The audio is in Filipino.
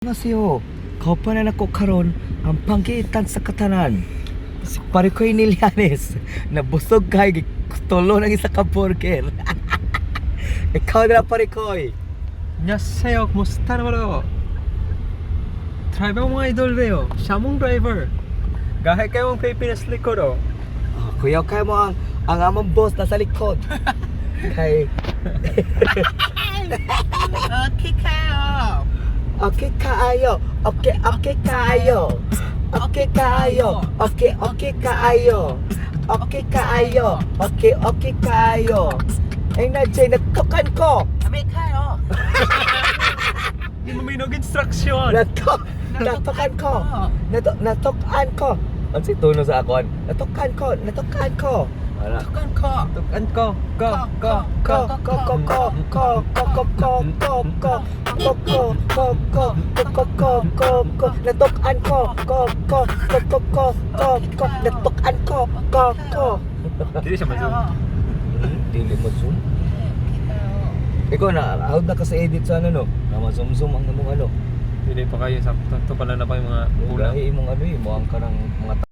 Masyo, kaupanan ako karon ang panggitan sa katanan. Si Parikoy Nilianes, nabusog kay tulo ng isa ka burger. Ikaw na Parikoy. 안녕하세요. kumusta naman ako? Driver mga idol Leo. Siya mong driver. Kahit kayo mong Pilipinas likod oh. Oh, kuya kay mo ang among boss nasa likod. Kay Okay kayo. okay kaayo. Okay kaayo. Okay kaayo. Okay kaayo. Okay kaayo. Okay kaayo. Ay na Jay, nagtukan ko. Kami kayo. Hindi mo may instruction. Natukan ko. Natukan ko. Ano si tuno sa akon? Natukan ko. Wala. Tukan ko. Tukan ko. Go. Natukan ko. Hindi siya ma-zoom. Dili mo zoom. Ikaw na, out na ka sa edit sa ano no? Na zoom ang namong ano. Hindi pa kayo sakto. Ito pala na pa yung mga kulang. Gahi imong ano mo ang kanang mga